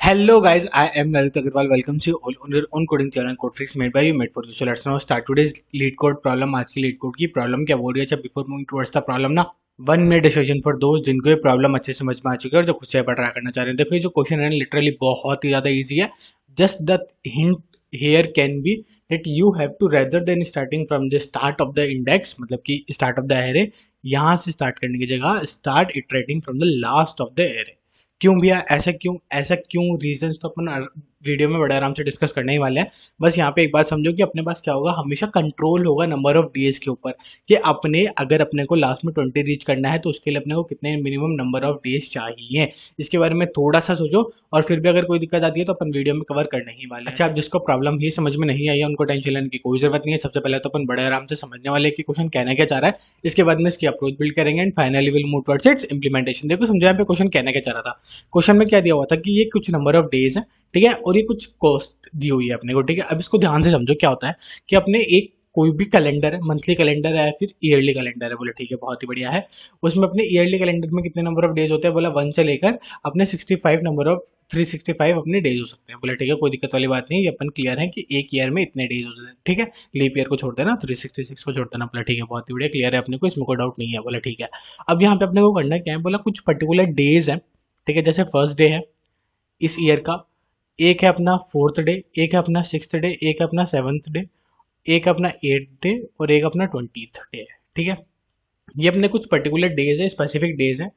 Hello guys, I am Lalit Agarwal. Welcome to all on your own coding channel Code Tricks made by you, made for you. So let's now start today's lead code problem. आज की lead code की problem क्या बोल रही है? अच्छा before moving towards the problem ना, 1 minute discussion for दोस्त जिनको ये प्रॉब्लम अच्छे से समझ में आ चुकी है और जो खुद से ट्राई करना चाह रहे हैं। देखो ये जो क्वेश्चन है लिटरली बहुत ही ज्यादा इजी है। Just the hint here can be that you have to rather than starting from the start of the index, मतलब कि स्टार्ट ऑफ द एरे, यहाँ से स्टार्ट करने की जगह start iterating from the last of the array. क्यों भैया, ऐसा क्यों रीजंस तो अपन वीडियो में बड़े आराम से डिस्कस करने ही वाले हैं। बस यहाँ पे एक बात समझो कि अपने पास क्या होगा, हमेशा कंट्रोल होगा नंबर ऑफ डेज के ऊपर, कि अगर अपने को लास्ट में 20 रीच करना है तो उसके लिए अपने को कितने मिनिमम नंबर ऑफ डेज चाहिए, इसके बारे में थोड़ा सा सोचो। और फिर भी अगर कोई दिक्कत आती है तो अपन वीडियो में कवर करने ही वाले हैं। अच्छा, अब जिसको प्रॉब्लम ही समझ में नहीं आई है उनको टेंशन लेने की कोई जरूरत नहीं है। सबसे पहले तो अपन बड़े आराम से समझने वाले हैं कि क्वेश्चन कहना क्या चाह रहा है, इसके बाद में इसकी अप्रोच बिल्ड करेंगे and finally will move towards it's implementation. देखो समझो यहाँ पे क्वेश्चन कहना क्या चाह रहा था। क्वेश्चन में क्या दिया हुआ था कि ये कुछ नंबर ऑफ डेज है, ठीक है, और ये कुछ कॉस्ट दी हुई है अपने को, ठीक है। अब इसको ध्यान से समझो क्या होता है कि अपने एक कोई भी कैलेंडर है, मंथली कैलेंडर है या फिर ईयरली कैलेंडर है, बोले ठीक है बहुत ही बढ़िया है। उसमें अपने ईयरली कैलेंडर में कितने नंबर ऑफ डेज होते हैं, बोला 1 से लेकर अपने 65 नंबर ऑफ 365 अपने डेज हो सकते हैं। बोले ठीक है कोई दिक्कत वाली बात नहीं, ये अपन क्लियर है कि एक ईयर में इतने डेज होते हैं, ठीक है। लीप ईयर को छोड़ देना, 366 को छोड़ देना, बोला ठीक है बहुत ही बढ़िया, क्लियर है अपने को, इसमें कोई डाउट नहीं है। बोला ठीक है। अब यहाँ पे अपने को करना क्या है, बोला कुछ पर्टिकुलर डेज है, ठीक है। जैसे फर्स्ट डे है इस ईयर का, एक है अपना फोर्थ डे, एक है अपना सिक्स्थ डे, एक है अपना सेवन्थ डे, एक अपना एट्थ डे और एक अपना 20th डे है, ठीक है। ये अपने कुछ पर्टिकुलर डेज है, स्पेसिफिक डेज है।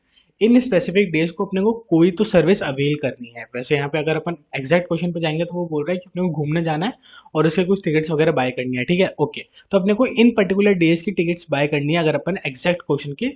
इन स्पेसिफिक डेज को अपने को कोई तो सर्विस अवेल करनी है। वैसे यहाँ पे अगर अपन एग्जैक्ट क्वेश्चन पे जाएंगे तो वो बोल रहा है कि अपने को घूमने जाना है और उसके कुछ टिकट्स वगैरह बाय करनी है, ठीक है ओके। तो अपने को इन पर्टिकुलर डेज की टिकट्स बाय करनी है अगर अपन एग्जैक्ट क्वेश्चन के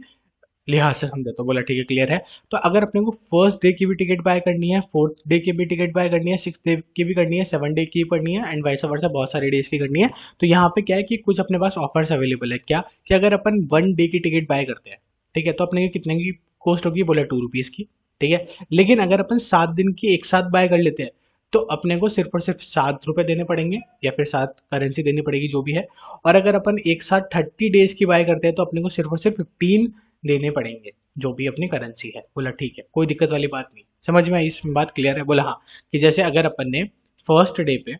लिहाज से समझे तो। बोला ठीक है क्लियर है। तो अगर अपने को फर्स्ट डे की भी टिकट बाय करनी है, फोर्थ डे की भी टिकट बाय करनी है, सिक्स डे की भी करनी है, 7 डे की भी करनी है एंड वाइस वर्सा बहुत सारे डेज की करनी है, तो यहाँ पे क्या है कि कुछ अपने पास ऑफर्स अवेलेबल है। क्या कि अगर अपन 1 डे की टिकट बाय करते हैं, ठीक है, तो अपने को कितने की कॉस्ट होगी, बोला 2 रुपीज़ की, ठीक है। लेकिन अगर अपन 7 दिन की एक साथ बाय कर लेते हैं तो अपने को सिर्फ और सिर्फ 7 रुपये देने पड़ेंगे या फिर 7 करेंसी देनी पड़ेगी जो भी है। और अगर अपन एक साथ 30 डेज की बाय करते हैं तो अपने को सिर्फ और सिर्फ 15 देने पड़ेंगे जो भी अपनी करेंसी है। बोला ठीक है कोई दिक्कत वाली बात नहीं, समझ में आई, इसमें बात क्लियर है। बोला हाँ, कि जैसे अगर अपन ने फर्स्ट डे पे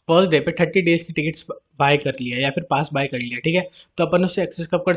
फर्स्ट डे पे 30 डेज की टिकट्स बाय कर लिया या फिर पास बाय कर लिया, ठीक है, तो अपन उससे एक्सेस कब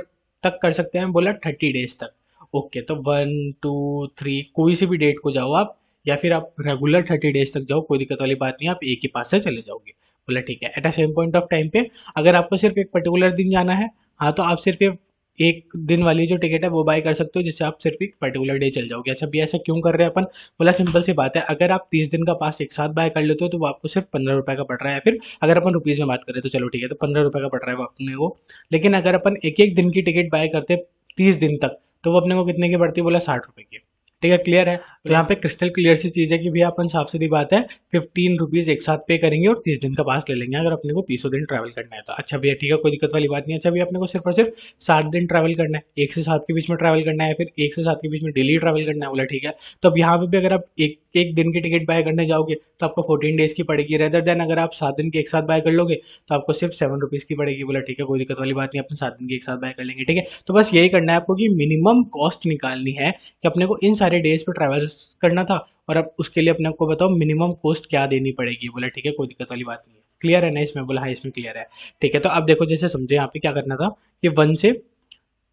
तक कर सकते हैं, बोला 30 डेज तक। ओके, तो 1 2 3 कोई सी भी डेट को जाओ आप, या फिर आप रेगुलर 30 डेज तक जाओ, कोई दिक्कत वाली बात नहीं, आप एक ही पास से चले जाओगे। बोला ठीक है। At a same point of time पे अगर आपको सिर्फ एक पर्टिकुलर दिन जाना है, हाँ, तो आप सिर्फ एक दिन वाली जो टिकट है वो बाय कर सकते हो, जिससे आप सिर्फ एक पर्टिकुलर डे चल जाओगे। अच्छा भैया ऐसा क्यों कर रहे हैं अपन, बोला सिंपल सी बात है, अगर आप 30 दिन का पास एक साथ बाय कर लेते हो तो वो आपको सिर्फ 15 रुपये का पड़ रहा है, या फिर अगर अपन रुपीज़ में बात करें तो चलो ठीक है, तो 15 रुपये का पड़ रहा है वो अपने को। लेकिन अगर अपन एक एक दिन की टिकट बाय करते 30 दिन तक तो वो अपने को कितने की पड़ती है, बोला 60 रुपये की, ठीक है क्लियर है। तो यहाँ पे क्रिस्टल क्लियर सी चीज़ है कि भैया अपन साफ सीधी बात है 15 रुपीज़ एक साथ पे करेंगे और 30 दिन का पास ले लेंगे अगर अपने को 30 दिन ट्रैवल करना है तो। अच्छा भैया ठीक है कोई दिक्कत वाली बात नहीं है। अच्छा भैया अपने को सिर्फ और सिर्फ 7 दिन ट्रैवल करना है, 1 से 7 के बीच में ट्रैवल करना है, फिर 1 से 7 के बीच में डेली ट्रैवल करना है, बोला ठीक है। तो अब यहाँ पे भी अगर आप एक एक दिन की टिकट बाय करने जाओगे तो आपको 14 डेज की पड़ेगी, रेदर देन अगर आप 7 दिन की एक साथ बाय कर लोगे तो आपको सिर्फ 7 रुपीज़ की पड़ेगी। बोला ठीक है कोई दिक्कत वाली बात नहीं, अपन 7 दिन की एक साथ बाय कर लेंगे, ठीक है। तो बस यही करना है आपको कि मिनिमम कॉस्ट निकालनी है कि अपने को इन सारे डेज पे ट्रैवल करना था, और अब उसके लिए अपने को बताओ मिनिमम कॉस्ट क्या देनी पड़ेगी। बोला ठीक है कोई दिक्कत वाली बात नहीं है, क्लियर है ना इसमें, बोला हाँ इसमें क्लियर है, ठीक है। तो अब देखो जैसे समझे यहाँ पे क्या करना था कि 1 से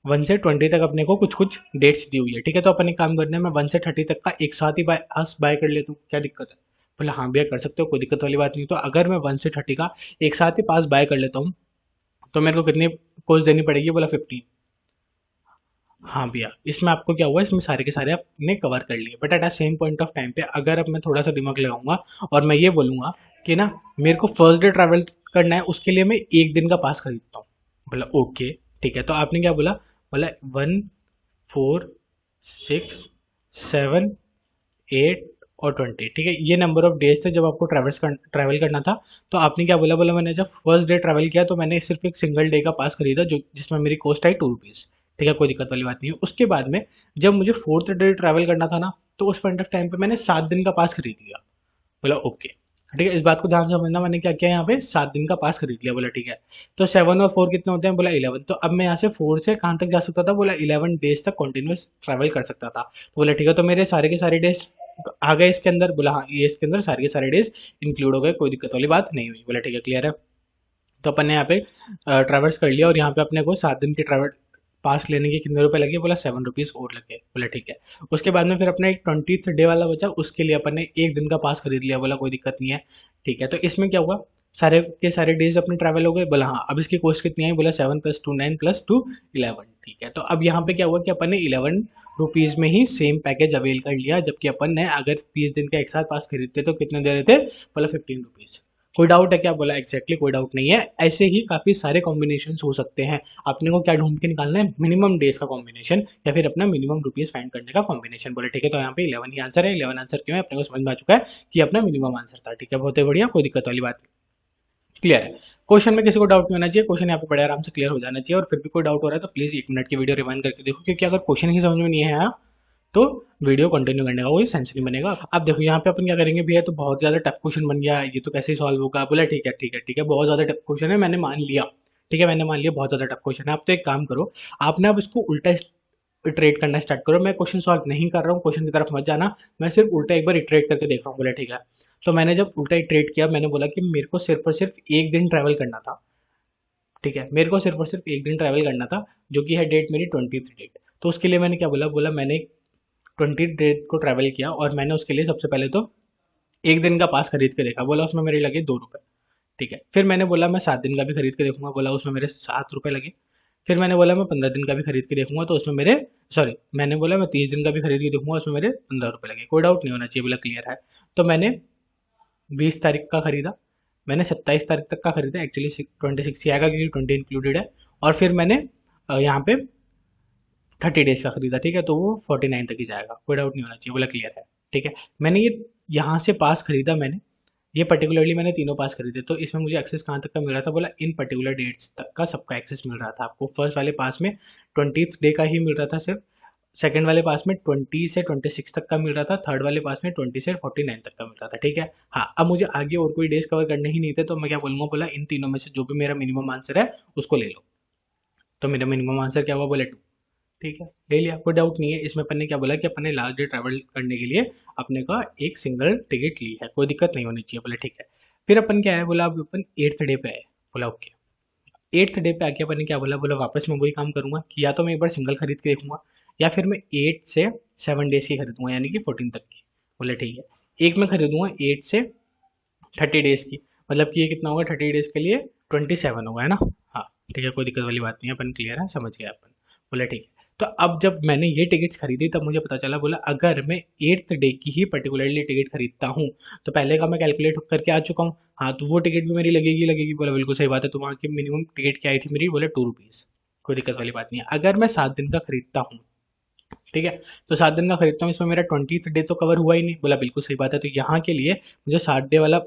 20 तक अपने को कुछ कुछ डेट्स दी हुई है, ठीक है। तो अपन एक काम करना है, मैं 1 से 30 तक का एक साथ ही बाय कर लेता हूँ, क्या दिक्कत है। बोला हाँ भैया कर सकते हो कोई दिक्कत वाली बात नहीं। तो अगर मैं 1 से 30 का एक साथ ही पास बाय कर लेता हूँ तो मेरे को कितनी कॉस्ट देनी पड़ेगी, बोला 15। हाँ भैया, इसमें आपको क्या हुआ, इसमें सारे के सारे आपने कवर कर लिए, but at a same point of time पे अगर अब मैं थोड़ा सा दिमाग लगाऊंगा और मैं ये बोलूंगा कि ना मेरे को फर्स्ट डे ट्रैवल करना है, उसके लिए मैं एक दिन का पास खरीदता हूँ। बोला ओके ठीक है। तो आपने क्या बोला, बोला 1 4 6 7 8 और 20, ठीक है, ये नंबर ऑफ डेज थे जब आपको ट्रैवल करना था। तो आपने क्या बोला, बोला मैंने जब फर्स्ट डे ट्रैवल किया तो मैंने सिर्फ एक सिंगल डे का पास खरीदा जो जिसमें मेरी कॉस्ट आई 2 रुपीज़, ठीक है कोई दिक्कत वाली बात नहीं है। उसके बाद में जब मुझे फोर्थ डे ट्रैवल करना था ना, तो उस पॉइंट ऑफ टाइम पे मैंने 7 दिन का पास खरीद लिया। बोला ओके ठीक है, इस बात को ध्यान से समझना, मैंने क्या किया यहाँ पे 7 दिन का पास खरीद लिया। बोला ठीक है। तो 7 और 4 कितने होते हैं, बोला 11। तो अब मैं यहाँ से 4 से कहाँ तक जा सकता था, बोला 11 डेज तक कंटिन्यूस ट्रैवल कर सकता था। तो बोला ठीक है, तो मेरे सारे के सारे डेज आ गए इसके अंदर, बोला हाँ ये इसके अंदर सारे के सारे डेज इंक्लूड हो गए, कोई दिक्कत वाली बात नहीं हुई। बोला ठीक है, क्लियर है। तो अपन ने यहाँ पे ट्रैवल्स कर लिया और यहाँ पे अपने को 7 दिन के ट्रैवल पास लेने के कितने रुपए लगे, बोला 7 रुपीज़ और लगे। बोला ठीक है। उसके बाद में फिर अपना एक 20th डे वाला बचा, उसके लिए अपन ने एक दिन का पास खरीद लिया। बोला कोई दिक्कत नहीं है, ठीक है। तो इसमें क्या हुआ, सारे के सारे डेज अपने ट्रैवल हो गए। बोला हाँ, अब इसकी कॉस्ट कितनी आई, बोला 7 + 2 9 + 2 11। ठीक है, तो अब यहाँ पे क्या हुआ कि अपन ने 11 रुपीज़ में ही सेम पैकेज अवेल कर लिया, जबकि अपन ने अगर 30 दिन का एक साथ पास खरीदते तो कितने दे रहे थे, बोला 15 रुपीज़। कोई डाउट है क्या, बोला एग्जैक्टली कोई डाउट नहीं है। ऐसे ही काफ़ी सारे कॉम्बिनेशन हो सकते हैं। अपने को क्या ढूंढ के निकालना है, मिनिमम डेज का कॉम्बिनेशन या फिर अपना मिनिमम रुपीज़ फाइंड करने का कॉम्बिनेशन। बोले ठीक है, तो यहाँ पे 11 ही आंसर है। 11 आंसर क्यों है, अपने को समझ में आ चुका है कि अपना मिनिमम आंसर था। ठीक है, बहुत ही बढ़िया, कोई दिक्कत वाली बात नहीं, क्लियर है। क्वेश्चन में किसी को डाउट नहीं होना चाहिए, क्वेश्चन यहाँ पे बड़े आराम से क्लियर हो जाना चाहिए। और फिर भी कोई डाउट हो रहा है तो प्लीज 1 मिनट की वीडियो रिवाइंड करके देखो, क्योंकि अगर क्वेश्चन ही समझ में नहीं आया तो वीडियो कंटिन्यू करने का कोई सेंस नहीं बनेगा। अब देखो यहाँ पे अपन क्या करेंगे भैया, तो बहुत ज्यादा टफ क्वेश्चन बन गया, ये तो कैसे ही सॉल्व होगा। बोला ठीक है ठीक है ठीक है, बहुत ज्यादा टफ क्वेश्चन है, मैंने मान लिया। ठीक है, मैंने मान लिया बहुत ज्यादा टफ क्वेश्चन है। आप तो एक काम करो, आपने अब इसको उल्टा इटरेट करना स्टार्ट करो। मैं क्वेश्चन सॉल्व नहीं कर रहा हूँ, क्वेश्चन की तरफ मत जाना, मैं सिर्फ उल्टा एक बार इटरेट करके देख रहा हूँ। बोला ठीक है। तो मैंने जब उल्टा इटरेट किया, मैंने बोला कि मेरे को सिर्फ और सिर्फ एक दिन ट्रैवल करना था। ठीक है, मेरे को सिर्फ और सिर्फ एक दिन ट्रैवल करना था, जो कि है डेट मेरी 20th डेट। तो उसके लिए मैंने क्या बोला, बोला मैंने 20th डेट को ट्रैवल किया और मैंने उसके लिए सबसे पहले तो एक दिन का पास खरीद के देखा। बोला उसमें मेरे लगे 2 रुपये। ठीक है, फिर मैंने बोला मैं 7 दिन का भी खरीद के देखूंगा। बोला उसमें मेरे 7 रुपये लगे। फिर मैंने बोला मैं 15 दिन का भी खरीद के देखूंगा, तो उसमें मेरे, सॉरी, मैंने बोला मैं 30 दिन का भी खरीद के देखूंगा, उसमें मेरे 15 रुपये लगे। कोई डाउट नहीं होना चाहिए, बोला क्लियर है। तो मैंने 20 तारीख का खरीदा, मैंने 27 तारीख तक का खरीदा, एक्चुअली 26 ही आएगा क्योंकि 20 इंक्लूडेड है। और फिर मैंने यहाँ पे 30 डेज का खरीदा। ठीक है, तो वो 49 तक ही जाएगा, कोई डाउट नहीं होना चाहिए, बोला क्लियर है। ठीक है, मैंने ये यहाँ से पास खरीदा, मैंने ये पर्टिकुलरली मैंने तीनों पास खरीदे। तो इसमें मुझे एक्सेस कहाँ तक का मिल रहा था, बोला इन पर्टिकुलर डेट्स तक का सबका एक्सेस मिल रहा था आपको। फर्स्ट वाले पास में 20th डे का ही मिल रहा था सिर्फ, सेकंड वाले पास में 20 से 26 तक का मिल रहा था, थर्ड वाले पास में 20 से 49 तक का मिल रहा था। ठीक है, हाँ, अब मुझे आगे और कोई डेज कवर करने ही नहीं थे, तो मैं क्या बोलूँगा, बोला इन तीनों में से जो भी मेरा मिनिमम आंसर है उसको ले लो। तो मेरा मिनिमम आंसर क्या हुआ, बोले 2। ठीक है, ले लिया, कोई डाउट नहीं है। इसमें अपन ने क्या बोला कि अपन ने लास्ट डे ट्रैवल करने के लिए अपने का एक सिंगल टिकट ली है, कोई दिक्कत नहीं होनी चाहिए। बोले ठीक है। फिर अपन क्या है, बोला अब अपन 8th डे पे आए। बोला ओके। 8th डे पे आके अपन ने क्या बोला, बोला वापस मैं वही काम करूंगा कि या तो मैं एक बार सिंगल खरीद के देखूंगा या फिर मैं 8 से 7 डेज की खरीदूंगा, यानी कि 14 तक की। बोले ठीक है, एक मैं खरीदूंगा 8 से 30 डेज की, मतलब कि ये कितना होगा 30 डेज के लिए, 27 होगा, है ना। हाँ, ठीक है, कोई दिक्कत वाली बात नहीं है, अपन क्लियर है, समझ गया अपन। बोला ठीक है। तो अब जब मैंने ये टिकट्स खरीदी तब मुझे पता चला, बोला अगर मैं 8th डे की ही पर्टिकुलरली टिकट खरीदता हूँ तो पहले का मैं कैलकुलेट करके आ चुका हूँ। हाँ, तो वो टिकट भी मेरी लगेगी लगेगी। बोला बिल्कुल सही बात है। तो वहाँ की मिनिमम टिकट क्या आई थी मेरी, बोले 2 रुपीज़। कोई दिक्कत वाली बात नहीं है। अगर मैं 7 दिन का खरीदता हूँ, ठीक है, तो 7 दिन का खरीदता हूँ, इसमें मेरा 20th डे तो कवर हुआ ही नहीं। बोला बिल्कुल सही बात है। तो यहाँ के लिए मुझे 7 डे वाला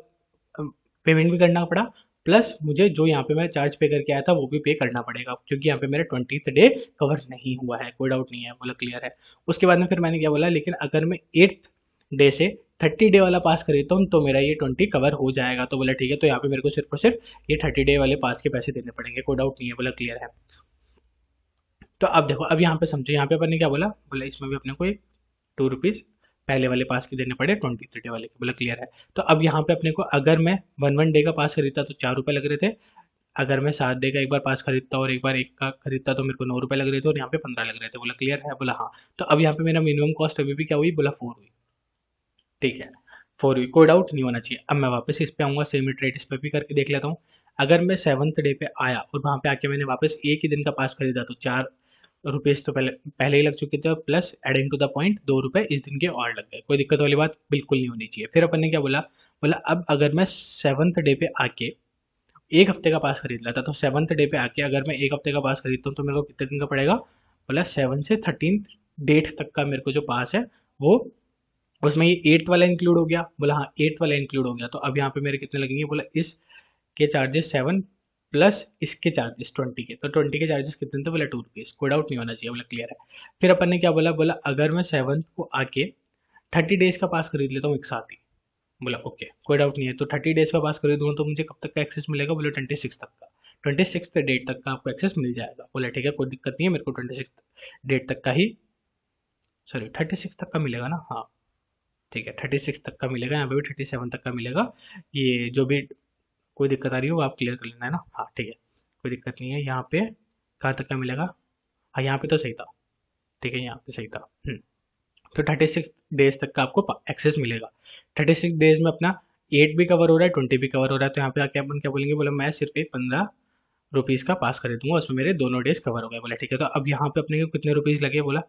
पेमेंट भी करना पड़ा, प्लस मुझे जो यहाँ पे मैं चार्ज पे करके आया था वो भी पे करना पड़ेगा, क्योंकि यहाँ पे मेरा 20th डे कवर नहीं हुआ है। कोई डाउट नहीं है, बोला क्लियर है। उसके बाद में फिर मैंने क्या बोला, लेकिन अगर मैं 8th डे से 30 डे वाला पास खरीदता हूँ तो मेरा ये 20 कवर हो जाएगा। तो बोला ठीक है, तो यहाँ पे मेरे को सिर्फ और सिर्फ ये 30 डे वाले पास के पैसे देने पड़ेंगे। कोई डाउट नहीं है, बोला क्लियर है। तो अब देखो, अब यहाँ पे समझो, यहाँ पे अपन ने क्या बोला, बोला इसमें भी अपने को एक 2 रुपीज़ पहले वाले पास के देने पड़े, 20th डे वाले के। बोला क्लियर है। तो अब यहाँ पे अपने को, अगर मैं 1 डे का पास खरीदता तो 4 रुपये लग रहे थे, अगर मैं 7 डे का एक बार पास खरीदता और एक बार एक का खरीदता तो मेरे को 9 रुपये लग रहे थे और यहाँ पे 15 लग रहे थे। बोला क्लियर है, बोला हाँ। तो अब यहाँ पे मेरा मिनिमम कॉस्ट अभी भी क्या हुई, बोला 4 हुई। ठीक है, 4 हुई, कोई डाउट नहीं होना चाहिए। अब मैं वापस इस पे आऊँगा, सेम रेट इस पे भी करके देख लेता हूँ। अगर मैं 7th डे पे आया और वहाँ पे आके मैंने वापस एक ही दिन का पास खरीदा तो 4 रुपीज़ तो पहले पहले ही लग चुके थे, plus adding to the point 2 रुपये इस दिन के और लग गए। कोई दिक्कत वाली बात बिल्कुल नहीं होनी चाहिए। फिर अपन ने क्या बोला, बोला अब अगर मैं 7th डे पे आके एक हफ्ते का पास खरीद लेता, तो 7th डे पे आके अगर मैं एक हफ्ते का पास खरीदता हूँ तो मेरे को कितने दिन का पड़ेगा, बोला 7 से 13 डेट तक का मेरे को जो पास है वो, उसमें ये 8th वाला इंक्लूड हो गया। बोला हाँ, 8th वाला इंक्लूड हो गया। तो अब यहाँ पे मेरे कितने लगेंगे, बोला इसके चार्जेस 7 प्लस इसके चार्जेस 20 के, तो 20 के चार्जेस कितने थे, बोला 2 रुपीज़। कोई डाउट नहीं होना चाहिए, बोला क्लियर है। फिर अपन ने क्या बोला, बोला अगर मैं 7th को आके 30 डेज का पास खरीद लेता हूँ एक साथ ही। बोला ओके, कोई डाउट नहीं है। तो 30 डेज का पास खरीदूंगा तो मुझे कब तक का एक्सेस मिलेगा, बोले 26 तक का। 26 डेट तक का आपको एक्सेस मिल जाएगा। बोला ठीक है, कोई दिक्कत नहीं है, मेरे को 26 डेट तक का ही, सॉरी 36 तक का मिलेगा ना, हाँ ठीक है, 36 तक का मिलेगा, यहाँ पे भी 37 तक का मिलेगा। ये जो भी कोई दिक्कत आ रही है वो आप क्लियर कर लेना है ना। हाँ ठीक है, कोई दिक्कत नहीं है। यहाँ पे कहाँ तक का मिलेगा? हाँ यहाँ पे तो सही था, ठीक है यहाँ पे सही था। तो 36 डेज तक का आपको एक्सेस मिलेगा। 36 डेज में अपना 8 भी कवर हो रहा है, 20 भी कवर हो रहा है। तो यहाँ पे आके अपन क्या बोलेंगे, बोला मैं सिर्फ एक 15 रुपीज़ का पास खरीदूंगा, उसमें मेरे दोनों डेज कवर हो गए। बोला ठीक है। तो अब यहाँ पे अपने को कितने रुपीज़ लगे? बोला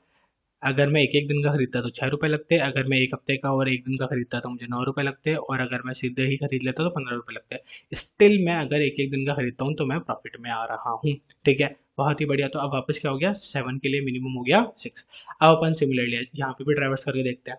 अगर मैं एक एक दिन का खरीदता तो 6 रुपये लगते, अगर मैं एक हफ्ते का और एक दिन का खरीदता तो मुझे 9 रुपये लगते, और अगर मैं सीधे ही खरीद लेता तो 15 रुपये लगते। स्टिल मैं अगर एक एक दिन का खरीदता हूँ तो मैं प्रॉफिट में आ रहा हूँ। ठीक है, बहुत ही बढ़िया। तो अब वापस क्या हो गया, 7 के लिए मिनिमम हो गया 6। अब अपन सिमिलरली यहाँ पे भी ट्रैवर्स करके देखते हैं।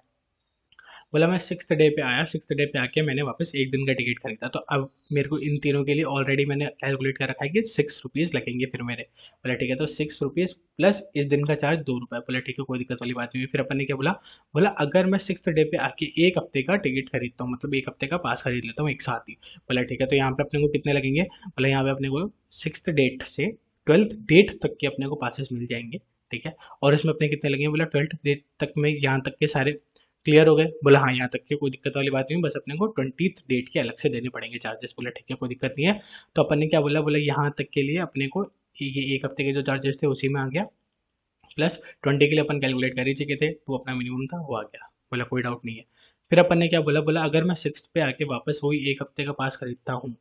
बोला मैं 6th डे पे आया, 6th डे पे आके मैंने वापस एक दिन का टिकट खरीदा। तो अब मेरे को इन तीनों के लिए ऑलरेडी मैंने कैलकुलेट कर रखा है कि 6 रुपीज़ लगेंगे फिर मेरे। बोला ठीक है, तो 6 रुपीज़ प्लस इस दिन का चार्ज 2 रुपये। बोला ठीक है, कोई दिक्कत वाली बात नहीं हुई। फिर अपन ने क्या बोला, बोला अगर मैं 6th डे पे आके एक हफ्ते का टिकट खरीदता हूँ, मतलब एक हफ्ते का पास खरीद लेता हूँ एक साथ ही। बोला ठीक है, तो यहाँ पे अपने को कितने लगेंगे? बोला यहाँ पे अपने को 6th डेट से 12th डेट तक के अपने को पासेस मिल जाएंगे। ठीक है, और इसमें अपने कितने लगेंगे? बोला 12th डेट तक में यहाँ तक के सारे क्लियर हो गए। बोला हाँ यहाँ तक की कोई दिक्कत वाली बात नहीं, बस अपने को 20th डेट के अलग से देने पड़ेंगे चार्जेस। बोला ठीक है, कोई दिक्कत नहीं है। तो अपन ने क्या बोला, बोला यहाँ तक के लिए अपने को ये एक हफ्ते के जो चार्जेस थे उसी में आ गया, प्लस 20 के लिए अपन कैलकुलेट कर ही चुके थे, तो अपना मिनिमम था वो आ गया। बोला कोई डाउट नहीं है। फिर अपन ने क्या बोला, बोला अगर मैं 6th पे आके वापस वही एक हफ्ते का पास खरीदता हूँ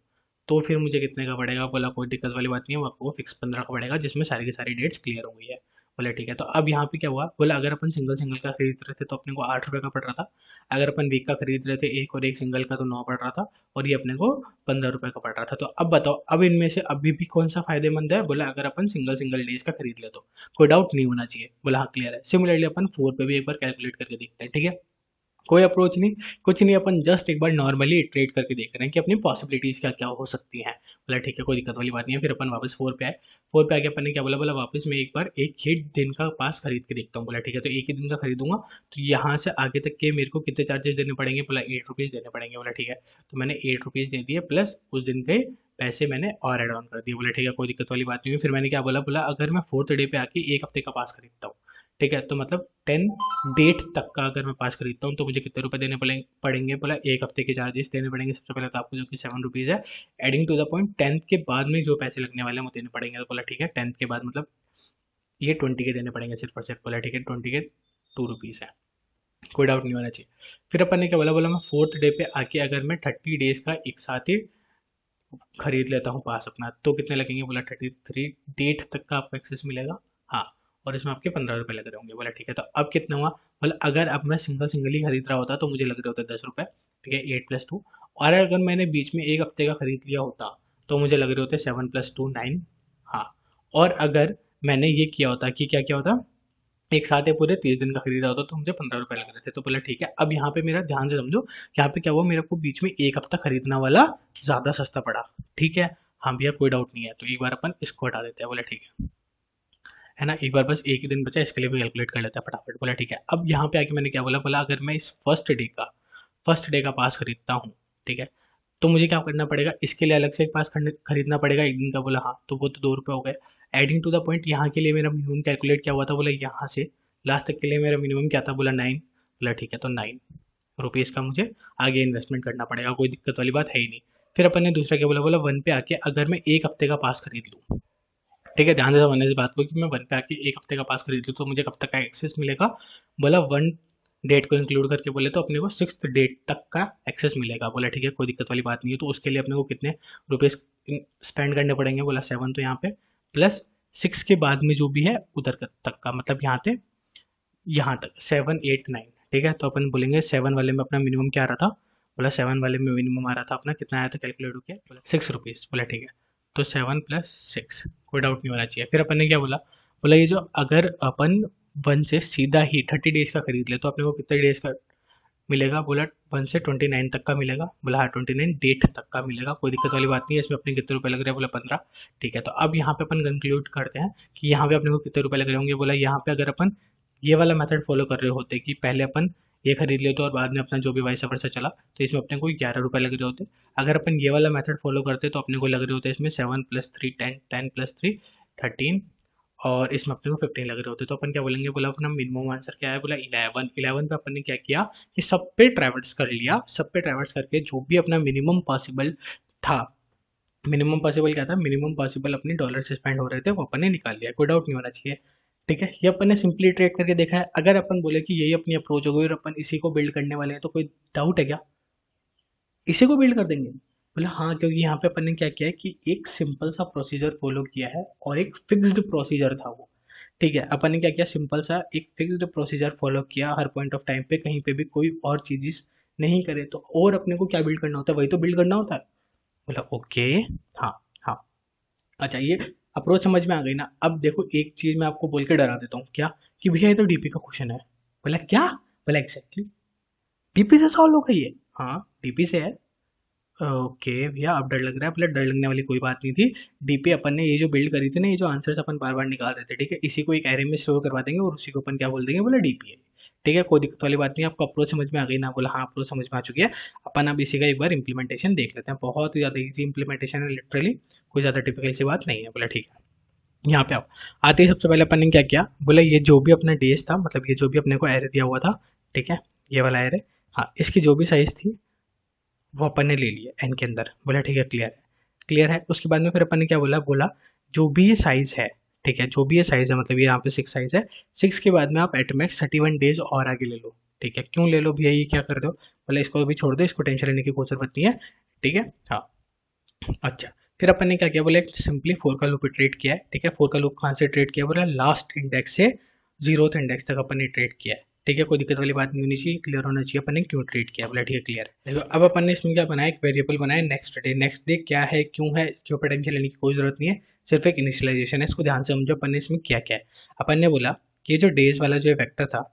तो फिर मुझे कितने का पड़ेगा? बोला कोई दिक्कत वाली बात नहीं है, आपको फिक्स 15 का पड़ेगा, जिसमें सारी की सारी डेट्स क्लियर हो गई है। बोला ठीक है। तो अब यहाँ पे क्या हुआ, बोला अगर अपन सिंगल सिंगल का खरीद रहे थे तो अपने को 8 रुपये का पड़ रहा था। अगर अपन वीक का खरीद रहे थे एक और एक सिंगल का तो 9 पड़ रहा था, और ये अपने को 15 रुपये का पड़ रहा था। तो अब बताओ, अब इनमें से अभी भी कौन सा फायदेमंद है? बोला अगर अपन सिंगल सिंगल डेज का खरीद ले तो कोई डाउट नहीं होना चाहिए। बोला हाँ क्लियर है। सिमिलरली अपन 4 पे भी एक बार कैलकुलेट करके देखते हैं। ठीक है, कोई अप्रोच नहीं, कुछ नहीं, अपन जस्ट एक बार नॉर्मली ट्रेड करके देख रहे हैं कि अपनी पॉसिबिलिटीज क्या क्या हो सकती हैं। बोला ठीक है, कोई दिक्कत वाली बात नहीं है। फिर अपन वापस 4 पे आए। 4 पे आके अपन ने क्या बोला, बोला वापस मैं एक बार एक ही दिन का पास खरीद के देखता हूँ। बोला ठीक है, तो एक ही दिन का खरीदूंगा, तो यहाँ से आगे तक के मेरे को कितने चार्जेस देने पड़ेंगे? बोला 8 रुपीज़ देने पड़ेंगे। बोला ठीक है, तो मैंने 8 रुपीज़ दे दिए, प्लस उस दिन के पैसे मैंने और एड ऑन कर दिए। बोला ठीक है, कोई दिक्कत वाली बात नहीं हुई। फिर मैंने क्या बोला, बोला अगर मैं 4th डे पे आके एक हफ्ते का पास खरीदता हूँ, ठीक है, तो मतलब 10 डेट तक का अगर मैं पास खरीदता हूँ तो मुझे कितने रुपए देने पड़ेंगे? बोला एक हफ्ते के चार्जेस देने पड़ेंगे सबसे पहले तो आपको, जो कि 7 रुपीज़ है। Adding to the point 10th के बाद में जो पैसे लगने वाले हैं वो देने पड़ेंगे। तो बोला ठीक है, 10th के बाद मतलब ये 20 के देने पड़ेंगे सिर्फ और सिर्फ। बोला ठीक है, 20 के 2 रुपीज़ है, कोई डाउट नहीं होना चाहिए। फिर अपन ने क्या बोला, बोला मैं 4th डे पे आके अगर मैं 30 डेज का एक साथ ही खरीद लेता हूँ पास अपना तो कितने लगेंगे? बोला 33 डेट तक का आपको एक्सेस मिलेगा। हाँ, और इसमें आपके 15 रुपये लग रहे होंगे। बोला ठीक है, तो अब कितना हुआ? बोला अगर अब मैं सिंगल सिंगल ही खरीद रहा होता तो मुझे लग रहे होते 10 रुपये। ठीक है, 8 + 2, और अगर मैंने बीच में एक हफ्ते का खरीद लिया होता तो मुझे लग रहे होते 7 + 2 9। हाँ, और अगर मैंने ये किया होता कि क्या किया होता, एक साथ ही पूरे 30 दिन का खरीदा होता तो मुझे 15 रुपये लग रहे थे। तो बोला ठीक है, अब यहाँ पे मेरा ध्यान से समझो, यहाँ पे क्या हुआ, मेरे को बीच में एक हफ्ता खरीदना वाला ज़्यादा सस्ता पड़ा। ठीक है, हाँ भैया कोई डाउट नहीं है। तो एक बार अपन इसको हटा देते हैं। बोला ठीक है ना, एक बार बस एक ही दिन बचा, इसके लिए भी कैलकुलेट कर लेते हैं फटाफट। बोला ठीक है, अब यहाँ पे आके मैंने क्या बोला, बोला अगर मैं इस फर्स्ट डे का पास खरीदता हूँ, ठीक है, तो मुझे क्या करना पड़ेगा? इसके लिए अलग से एक पास खरीदना पड़ेगा एक दिन का। बोला हाँ, तो वो तो 2 रुपये हो गए। एडिंग टू द पॉइंट यहाँ के लिए मेरा मिनिमम कैलकुलेट क्या हुआ था? बोला यहाँ से लास्ट तक के लिए मेरा मिनिमम क्या था? बोला 9। बोला ठीक है, तो 9 रुपीज़ का मुझे आगे इन्वेस्टमेंट करना पड़ेगा, कोई दिक्कत वाली बात है ही नहीं। फिर अपन ने दूसरा क्या बोला, बोला 1 पे आके अगर मैं एक हफ्ते का पास खरीद लूँ, ठीक है, ध्यान से समझने से बात को, कि मैं 1 पे आके एक हफ्ते का पास खरीद लूँ तो मुझे कब तक का एक्सेस मिलेगा? बोला 1 डेट को इंक्लूड करके बोले तो अपने को 6th डेट तक का एक्सेस मिलेगा। बोला ठीक है, कोई दिक्कत वाली बात नहीं है। तो उसके लिए अपने को कितने रुपीज़ स्पेंड करने पड़ेंगे? बोला 7, तो यहाँ पे प्लस 6 के बाद में जो भी है उधर तक का, मतलब यहाँ तक 7 8 9। ठीक है, तो अपन बोलेंगे 7 वाले में अपना मिनिमम क्या आ रहा था? बोला 7 वाले में मिनिमम आ रहा था अपना कितना आया था, कैलकुलेट हो गया? बोला 6 रुपीज़। बोला ठीक है, तो 7 + 6, कोई डाउट नहीं होना चाहिए। फिर अपन ने क्या बोला, बोला ये जो अगर अपन 1 से सीधा ही 30 डेज का खरीद ले तो अपने को कितने डेज का मिलेगा? बोला 1 से 29 तक का मिलेगा। बोला हाँ, 29 डेट तक का मिलेगा, कोई दिक्कत वाली बात नहीं है। इसमें अपने कितने रुपए लग रहे हैं? बोला 15। ठीक है, तो अब यहाँ पे अपन कंक्लूड करते हैं कि यहाँ पे अपने को कितने रुपए लग रहे होंगे। बोला यहाँ पे अगर अपन ये वाला मेथड फॉलो कर रहे होते कि पहले अपन ये खरीद लेते और बाद में अपना जो भी वाइस वर्सा चला, तो इसमें अपने को 11 रुपये लग रहे होते। अगर अपन ये वाला मेथड फॉलो करते तो अपने को लग रहे होते इसमें 7 + 3 10, 10 + 3 13, और इसमें अपने को 15 लग रहे होते, तो अपन क्या बोलेंगे, बोला अपना मिनिमम आंसर क्या है, बोला 11। 11 पे अपन ने क्या किया कि सब पे ट्रैवर्स कर लिया, सब पे ट्रैवर्स करके जो भी अपना मिनिमम पॉसिबल था, मिनिमम पॉसिबल क्या था, मिनिमम पॉसिबल अपने डॉलर से स्पेंड हो रहे थे वो अपन ने निकाल लिया, कोई डाउट नहीं होना चाहिए। ठीक है, ये अपन ने सिंपली ट्रेड करके देखा है। अगर अपन बोले कि यही अपनी अप्रोच होगी और अपन इसी को बिल्ड करने वाले हैं, तो कोई डाउट है क्या, इसी को बिल्ड कर देंगे। बोला हाँ, क्योंकि यहाँ पे अपन ने क्या किया है कि एक सिंपल सा प्रोसीजर फॉलो किया है और एक फिक्स्ड प्रोसीजर था वो। ठीक है, अपन ने क्या किया, सिंपल सा एक फिक्स्ड प्रोसीजर फॉलो किया हर पॉइंट ऑफ टाइम पे, कहीं पे भी कोई और चीज़ नहीं करे तो, और अपने को क्या बिल्ड करना होता है, वही तो बिल्ड करना होता है। बोला ओके, हाँ हाँ, अच्छा ये अप्रोच समझ में आ गई ना। अब देखो एक चीज मैं आपको बोल के डरा देता हूँ, क्या, कि भैया ये तो डीपी का क्वेश्चन है। बोला क्या, बोला एग्जैक्टली डीपी से सॉल्व होगा ये, हाँ डीपी से है। ओके भैया अब डर लग रहा है, बोला डर लगने वाली कोई बात नहीं थी। डीपी अपन ने ये जो बिल्ड करी थी ना, ये जो आंसर्स अपन बार बार निकाल रहे थे, ठीक है, इसी को एक एरे में स्टोर करवा देंगे और उसी को अपन क्या बोल देंगे, बोला डीपी है। ठीक है, कोई दिक्कत वाली बात नहीं, आपको अप्रोच समझ में आ गई ना, बोला हाँ अप्रोच समझ में आ चुकी है। अपन अब इसी का एक बार इंप्लीमेंटेशन देख लेते हैं, बहुत ही ज़्यादा ईजी इंप्लीमेंटेशन है लिटरली, कोई ज़्यादा टिपिकल सी बात नहीं है। बोला ठीक है, यहाँ पे आओ। आते ही सबसे पहले अपन ने क्या किया, बोला ये जो भी अपना डेज था, मतलब ये जो भी अपने को एरे दिया हुआ था, ठीक है, ये वाला एरे, हाँ इसकी जो भी साइज थी वो अपन ने ले लिया एन के अंदर। बोला ठीक है, क्लियर है, क्लियर है। उसके बाद में फिर अपन ने क्या बोला, बोला जो भी ये साइज है, ठीक है, जो भी ये साइज है, मतलब ये यहाँ पे 6 साइज है, 6 के बाद में आप एटमेक्स 31 डेज और आगे ले लो। ठीक है, क्यों ले लो भैया, ये क्या कर रहे हो, बोला इसको अभी छोड़ दो, इसको टेंशन लेने की कोई जरूरत नहीं है। ठीक है, हाँ अच्छा। फिर अपन ने क्या किया, बोले सिंपली फोर का लूप ट्रेड किया है। ठीक है, फोर का लूप कहाँ से ट्रेड किया, बोला लास्ट इंडेक्स से जीरोथ इंडेक्स तक अपन ने ट्रेड किया है। ठीक है, कोई दिक्कत वाली बात नहीं होनी चाहिए, क्लियर होना चाहिए अपन ने क्यों ट्रेड किया। बोला ठीक है, क्लियर है। देखो अब अपन ने इसमें क्या बनाया, एक वेरिएबल बनाया नेक्स्ट डे। नेक्स्ट डे क्या है, क्यों है, इसके ऊपर टेंशन लेने की कोई जरूरत नहीं है, सिर्फ एक इनिशियलाइजेशन है, इसको ध्यान से समझो। अपन ने इसमें क्या क्या है, अपन ने बोला कि ये जो डेज वाला जो वेक्टर था,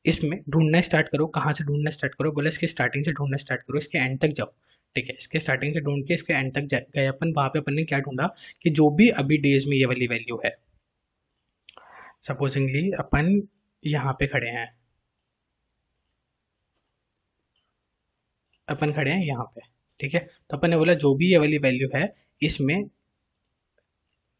इसमें ढूंढना स्टार्ट करो। कहाँ से ढूंढना स्टार्ट करो, बोला इसके स्टार्टिंग से ढूंढना स्टार्ट करो, इसके एंड तक जाओ। ठीक है, इसके स्टार्टिंग से ढूंढ के इसके एंड तक गए अपन, वहां पे अपन ने क्या ढूंढा कि जो भी अभी डेज में ये वाली वैल्यू है, सपोजिंगली अपन यहाँ पे खड़े हैं, अपन खड़े हैं यहाँ पे। ठीक है, तो अपन ने बोला जो भी ये वाली वैल्यू है, इसमें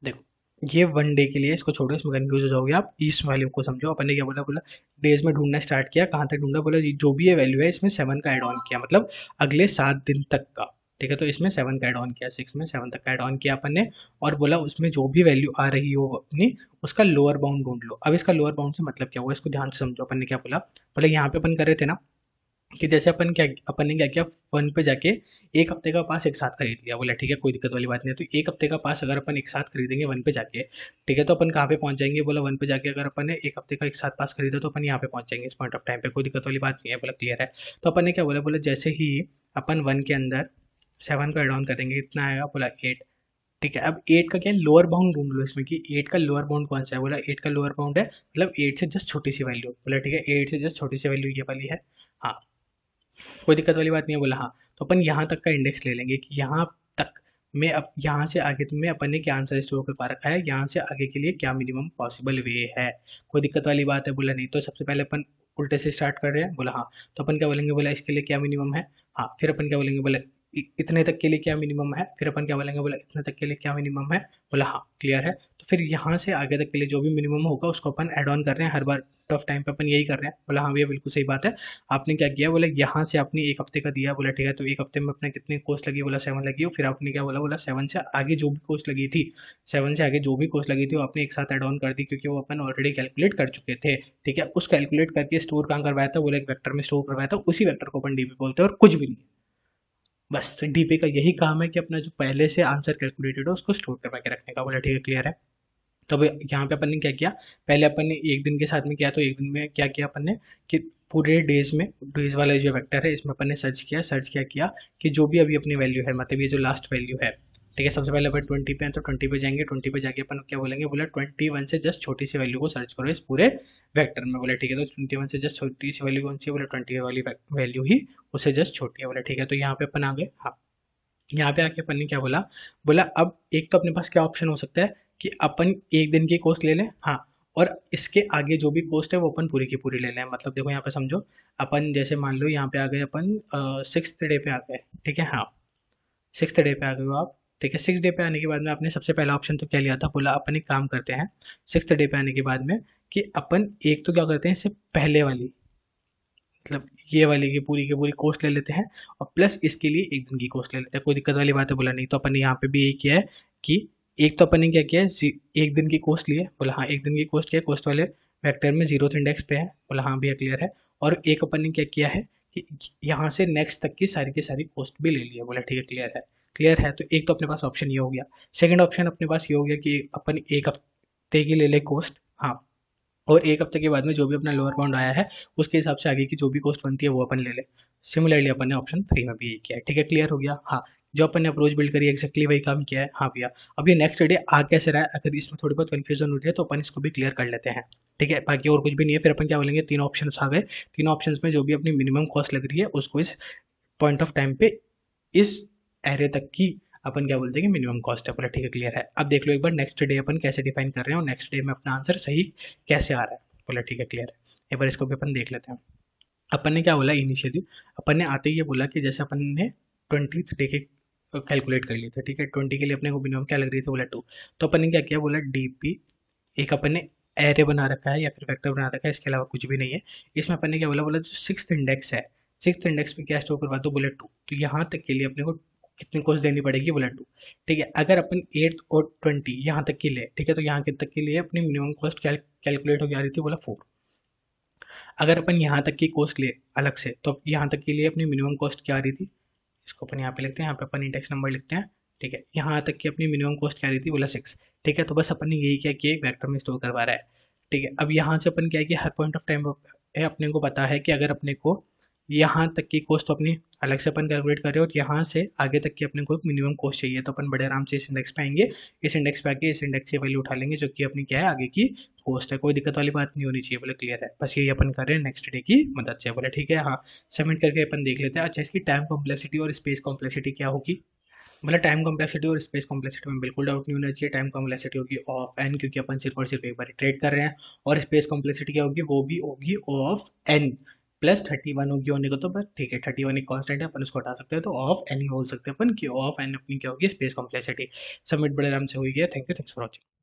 देखो, ये वन डे के लिए, इसको छोड़ो, इसमें कंफ्यूज हो जाओगे आप, इस वैल्यू को समझो। अपन ने क्या बोला, बोला डेज में ढूंढना स्टार्ट किया, कहाँ तक ढूंढा, बोला जो भी ये वैल्यू है इसमें 7 का एड ऑन किया, मतलब अगले 7 दिन तक का। ठीक है, तो इसमें 7 का एड ऑन किया, 6 में 7 तक का एड ऑन किया अपन ने, और बोला उसमें जो भी वैल्यू आ रही हो अपनी, उसका लोअर बाउंड ढूंढ लो। अब इसका लोअर बाउंड से मतलब क्या हुआ, इसको ध्यान से समझो। अपन ने क्या बोला, बोला यहाँ पे अपन कर रहे थे ना कि जैसे अपन ने क्या किया, वन पे जाके एक हफ्ते का पास एक साथ खरीद लिया। बोला ठीक है, कोई दिक्कत वाली बात नहीं है। तो एक हफ्ते का पास अगर अपन एक साथ खरीदेंगे वन पे जाके, ठीक है, तो अपन कहाँ पे पहुंच जाएंगे, बोला वन पे जाके अगर अपन ने एक हफ्ते का एक साथ पास खरीदा तो अपन यहाँ पे पहुंच जाएंगे इस पॉइंट ऑफ टाइम पे, कोई दिक्कत वाली बात नहीं है। बोला क्लियर है। तो अपन ने क्या बोला, बोला जैसे ही अपन वन के अंदर 7 को एड ऑन करेंगे, इतना आएगा, बोला 8। ठीक है, अब 8 का क्या है, लोअर बाउंड ढूंढ लो इसमें कि 8 का लोअर बाउंड कौन सा है। बोला 8 का लोअर बाउंड है, मतलब 8 से जस्ट छोटी सी वैल्यू। बोला ठीक है, 8 से जस्ट छोटी सी वैल्यू ये वाली है, हाँ कोई दिक्कत वाली बात नहीं है। बोला हाँ, तो अपन यहाँ तक का इंडेक्स ले लेंगे कि यहाँ तक में, अब यहाँ से आगे में अपन ने क्या आंसर स्टोर कर पा रखा है, यहाँ से आगे के लिए क्या मिनिमम पॉसिबल वे है, कोई दिक्कत वाली बात है। बोला नहीं, तो सबसे पहले अपन उल्टे से स्टार्ट कर रहे हैं। बोला हाँ, तो अपन क्या बोलेंगे, बोला इसके लिए क्या मिनिमम है, हाँ फिर अपन क्या बोलेंगे, बोला इतने तक के लिए क्या मिनिमम है, फिर अपन क्या बोलेंगे, बोला इतने तक के लिए क्या मिनिमम है। बोला हाँ क्लियर है। तो फिर यहाँ से आगे तक के लिए जो भी मिनिमम होगा उसको अपन ऐड ऑन कर रहे हैं, हर बार ऑफ टाइम पे अपन यही कर रहे हैं। बोला हाँ भैया बिल्कुल सही बात है। आपने क्या किया, बोला यहाँ से आपने एक हफ्ते का दिया, बोला ठीक है, तो एक हफ्ते में अपने कितनी कॉस्ट लगी, बोला 7 लगी हो। फिर आपने क्या बोला, बोला 7 से आगे जो भी कॉस्ट लगी थी, 7 से आगे जो भी कॉस्ट लगी थी वो आपने एक साथ ऐड ऑन कर दी, क्योंकि वो अपन ऑलरेडी कैलकुलेट कर चुके थे। ठीक है, उस कैलकुलेट करके स्टोर कहाँ करवाया था, बोला एक वेक्टर में स्टोर करवाया था, उसी वेक्टर को अपन डीपी बोलते हैं और कुछ भी नहीं। बस डीपी का यही काम है कि अपना जो पहले से आंसर कैलकुलेटेड हो उसको स्टोर करवा के रखने का। बोला ठीक है, क्लियर है। तो अब यहाँ पे अपन ने क्या किया, पहले अपन ने एक दिन के साथ में किया, तो एक दिन में क्या किया अपन ने कि पूरे डेज में, डेज वाला जो वेक्टर है इसमें अपन ने सर्च किया, सर्च क्या किया कि जो भी अभी अपनी वैल्यू है, मतलब ये जो लास्ट वैल्यू है, ठीक है, सबसे पहले अपन 20 पे हैं तो 20 पे जाएंगे, 20 पे जाके अपन क्या बोलेंगे, बोला 21 से जस्ट छोटी सी वैल्यू को सर्च करो इस पूरे वेक्टर में। बोला ठीक है, तो 21 से जस्ट छोटी सी वैल्यू कौन सी है, बोला 20 वाली वैल्यू ही उससे जस्ट छोटी है। बोला ठीक है, तो यहाँ पे अपन आ गए। हाँ, यहाँ पे आके अपन ने क्या बोला, बोला अब एक तो अपने पास क्या ऑप्शन हो सकता है कि अपन एक दिन की कॉस्ट ले लें, हाँ, और इसके आगे जो भी कॉस्ट है वो अपन पूरी की पूरी ले लें। मतलब देखो यहाँ पे समझो, अपन जैसे मान लो यहाँ पे आ गए अपन 6th डे पे आ गए, ठीक है, हाँ 6th डे पे आ गए हो आप, ठीक है। 6 डे पे आने के बाद में आपने सबसे पहला ऑप्शन तो क्या लिया था, बोला अपन एक काम करते हैं 6th डे पे आने के बाद में कि अपन एक तो क्या करते हैं, इससे पहले वाली मतलब ये वाली की पूरी कोस्ट ले लेते हैं और प्लस इसके लिए एक दिन की कोस्ट ले लेते हैं, कोई दिक्कत वाली बात है, बोला नहीं। तो अपन ने यहाँ पे भी यही किया है कि एक तो अपन ने क्या किया है, एक दिन की कोस्ट लिए, बोला हाँ एक दिन की कोस्ट क्या है, कोस्ट वाले वेक्टर में 0th इंडेक्स पे है, बोला हाँ भैया क्लियर है। और एक अपन ने क्या किया है कि यहाँ से नेक्स्ट तक की सारी कोस्ट भी ले लिया, बोला ठीक है क्लियर है। क्लियर है, तो एक तो अपने पास ऑप्शन ये हो गया। सेकंड ऑप्शन अपने पास ये हो गया कि अपन एक हफ्ते की ले ले कोस्ट, हाँ, और एक हफ्ते के बाद में जो भी अपना लोअर बाउंड आया है उसके हिसाब से आगे की जो भी कॉस्ट बनती है वो अपन ले ले। सिमिलरली अपन ने ऑप्शन 3 में भी यही किया है, ठीक है क्लियर हो गया। हाँ, जो अपन ने अप्रोच बिल्ड करी है एक्जैक्टली वही काम किया है। हाँ भैया, अब ये नेक्स्ट डे आ कैसे रहा है, अगर इसमें थोड़ी बहुत कन्फ्यूजन हो रही है तो अपन इसको भी क्लियर कर लेते हैं। ठीक है, बाकी और कुछ भी नहीं है। फिर अपन क्या बोलेंगे, तीन ऑप्शन आ गए, तीनों ऑप्शन में जो भी अपनी मिनिमम कॉस्ट लग रही है उसको इस पॉइंट ऑफ टाइम पे इस एरे तक की अपन क्या बोलते हैं कि मिनिमम कॉस्ट है, बोला ठीक है क्लियर है। अब देख लो एक बार नेक्स्ट डे अपन कैसे डिफाइन कर रहे हैं और नेक्स्ट डे में अपना आंसर सही कैसे आ रहा है, बोला ठीक है क्लियर है। एक बार इसको भी अपन देख लेते हैं। अपन ने क्या बोला इनिशियली, अपन ने आते ही ये बोला कि जैसे अपन ने 20th डे के कैलकुलेट कर लिए थे, ठीक है 20 के लिए अपने को मिनिमम क्या लग रही थी, बोला 2। तो अपन ने क्या किया, बोला डीपी एक अपन ने एरे बना रखा है या फिर वेक्टर बना रखा है, इसके अलावा कुछ भी नहीं है। इसमें अपन ने क्या बोला, बोला जो 6th इंडेक्स है, 6th इंडेक्स में क्या स्टोर करवा दो, बोले 2। तो यहाँ तक के लिए अपने को कितनी कॉस्ट देनी पड़ेगी, बोला 2। ठीक है, अगर अपन 8 और 20 यहाँ तक की ले, ठीक है, तो यहाँ के तक के लिए अपनी मिनिमम कॉस्ट कैलकुलेट हो जा रही थी, बोला 4। अगर अपन यहाँ तक की कॉस्ट ले अलग से, तो यहाँ तक के लिए अपनी मिनिमम कॉस्ट क्या आ रही थी, इसको अपन यहाँ पे लिखते हैं, यहाँ पे अपन इंडेक्स नंबर लिखते हैं। ठीक है, यहाँ तक की अपनी मिनिमम कॉस्ट क्या आ रही थी, बोला 6। ठीक है, तो बस अपन ने यही किया कि एक वेक्टर में स्टोर करवा रहा है। ठीक है, अब यहाँ से अपन क्या है कि हर पॉइंट ऑफ टाइम है अपने को पता है कि अगर अपने को यहाँ तक की कॉस्ट तो अपनी अलग से अपन कैलकुलेट कर रहे हो और यहाँ से आगे तक की अपने को मिनिमम कॉस्ट चाहिए, तो अपन बड़े आराम से इस इंडेक्स पे आएंगे, इस इंडेक्स पे आके इस इंडेक्स की वैल्यू उठा लेंगे जो कि अपनी क्या है आगे की कॉस्ट है। कोई दिक्कत वाली बात नहीं होनी चाहिए, बोले क्लियर है। बस यही अपन कर रहे हैं नेक्स्ट डे की मदद से, बोले ठीक है। हाँ, सबमिट करके अपन देख लेते हैं। अच्छा, इसकी टाइम कॉम्प्लेक्सिटी और स्पेस कॉम्प्लेक्सिटी क्या होगी, मतलब टाइम कॉम्प्लेक्सिटी और स्पेस कॉम्प्लेक्सिटी में बिल्कुल डाउट नहीं होना चाहिए। टाइम कॉम्प्लेक्सिटी होगी ऑफ एन, क्योंकि अपन सिर्फ और सिर्फ एक बार ट्रेड कर रहे हैं। और स्पेस कॉम्प्लेक्सिटी क्या होगी, वो भी होगी ऑफ एन प्लस 31 होगी होने को, तो बस ठीक है 31 एक कॉन्स्टेंट है, अपन उसको हटा सकते हैं, तो ऑफ एन ही बोल सकते हैं अपन कि ऑफ एन अपनी क्या होगी स्पेस कॉम्प्लेक्सिटी। सबमिट बड़े आराम से हो गया। Thank you, thanks for watching.